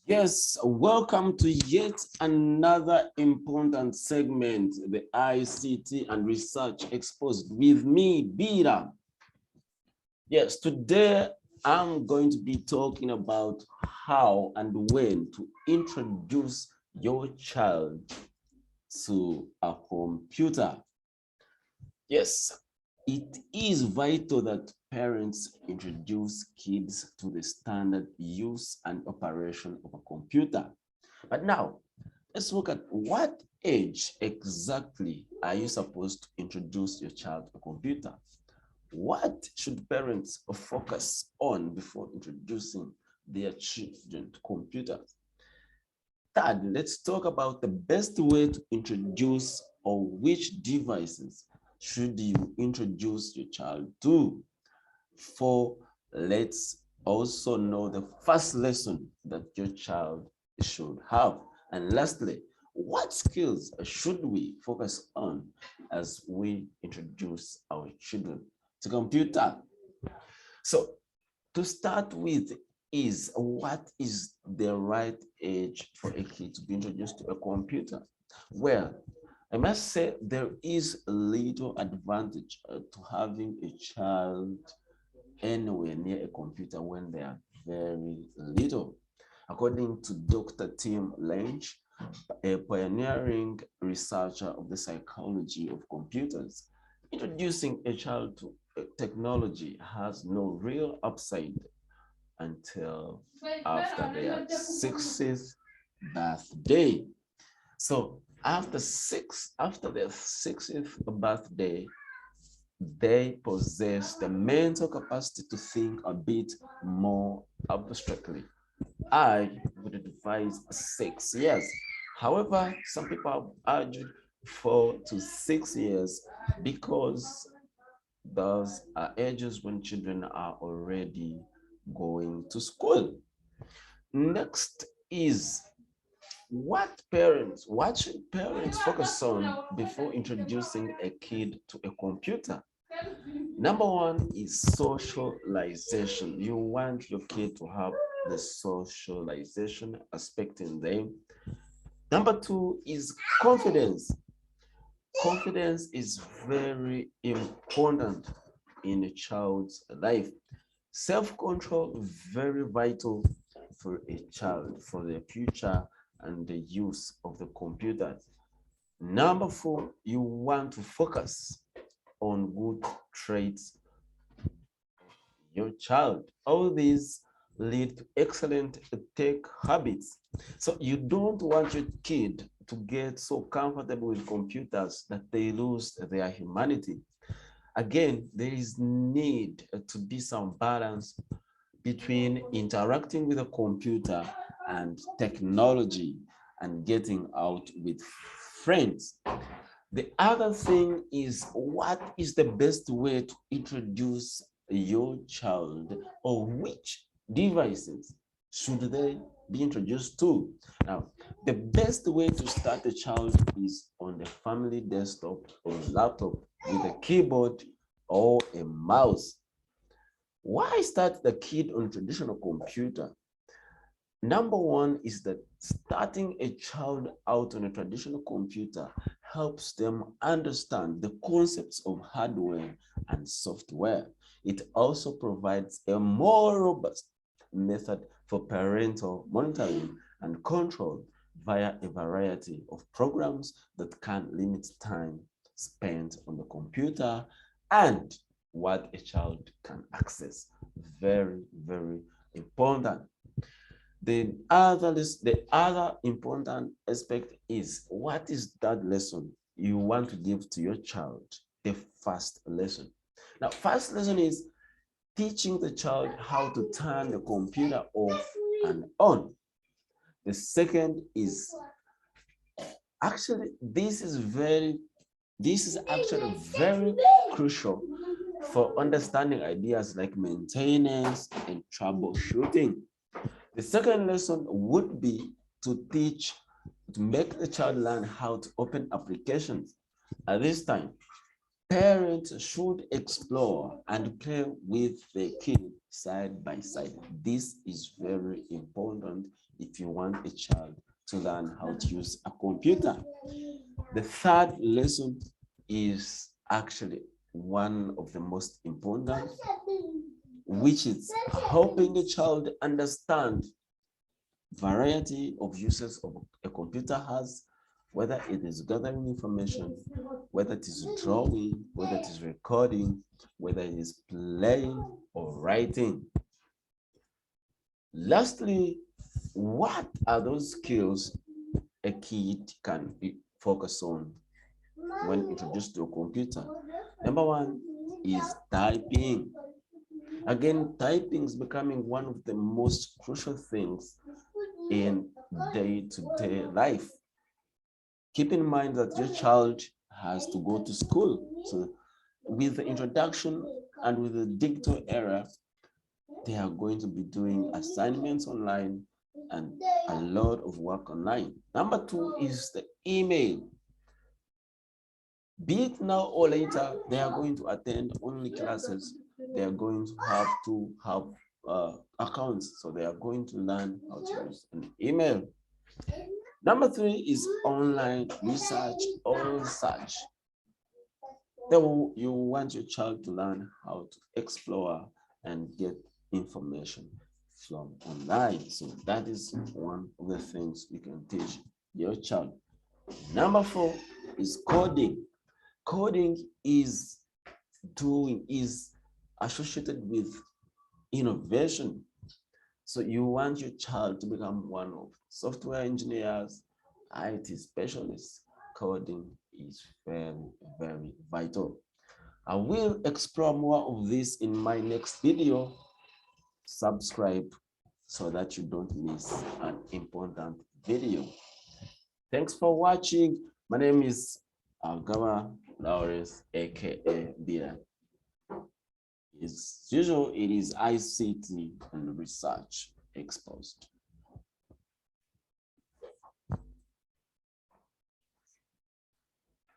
Yes, welcome to yet another important segment, the ICT and Research Exposed with me, Bira. Yes, today I'm going to be talking about how and when to introduce your child to a computer. Yes, it is vital that parents introduce kids to the standard use and operation of a computer. But now, let's look at what age exactly are you supposed to introduce your child to a computer? What should parents focus on before introducing their children to computers? Third, let's talk about the best way to introduce or which devices should you introduce your child to. Four, let's also know the first lesson that your child should have. And lastly, what skills should we focus on as we introduce our children to computer? So to start with is what is the right age for a kid to be introduced to a computer? Well, I must say there is little advantage to having a child anywhere near a computer when they are very little. According to Dr. Tim Lynch, a pioneering researcher of the psychology of computers, introducing a child to technology has no real upside until after their 60th birthday. So after their 60th birthday, they possess the mental capacity to think a bit more abstractly. I would advise 6 years. However, some people have argued 4 to 6 years because those are ages when children are already going to school. Next is what should parents focus on before introducing a kid to a computer? Number one is socialization. You want your kid to have the socialization aspect in them. Number two is confidence. Confidence is very important in a child's life. Self-control, very vital for a child, for their future and the use of the computers. Number four, you want to focus on good traits of your child. All these lead to excellent tech habits. So you don't want your kid to get so comfortable with computers that they lose their humanity. Again, there is need to be some balance between interacting with a computer and technology and getting out with friends. The other thing is what is the best way to introduce your child or which devices should they be introduced to? Now, the best way to start a child is on the family desktop or laptop with a keyboard or a mouse. Why start the kid on traditional computer? Number one is that starting a child out on a traditional computer helps them understand the concepts of hardware and software. It also provides a more robust method for parental monitoring and control via a variety of programs that can limit time spent on the computer and what a child can access. Very, very important. The other important aspect is what is that lesson you want to give to your child? The first lesson. Now, first lesson is teaching the child how to turn the computer off and on. The second is actually this is actually very crucial for understanding ideas like maintenance and troubleshooting. The second lesson would be to make the child learn how to open applications. At this time, Parents should explore and play with the kid side by side. This is very important if you want a child to learn how to use a computer. The third lesson is actually one of the most important, which is helping a child understand variety of uses of a computer has, whether it is gathering information, whether it is drawing, whether it is recording, whether it is playing or writing. Lastly, what are those skills a kid can focus on when introduced to a computer? Number one is typing. Again, typing is becoming one of the most crucial things in day-to-day life. Keep in mind that your child has to go to school. So with the introduction and with the digital era, they are going to be doing assignments online and a lot of work online. Number two is the email. Be it now or later, they are going to attend online classes. They are going to have accounts. So they are going to learn how to use an email. Number three is online research or search. You want your child to learn how to explore and get information from online. So that is one of the things you can teach your child. Number four is coding. Coding is associated with innovation. So you want your child to become one of software engineers, IT specialists. Coding is very, very vital. I will explore more of this in my next video. Subscribe so that you don't miss an important video. Thanks for watching. My name is Algama Lawrence, aka Bira. As usual, it is ICT and Research Exposed.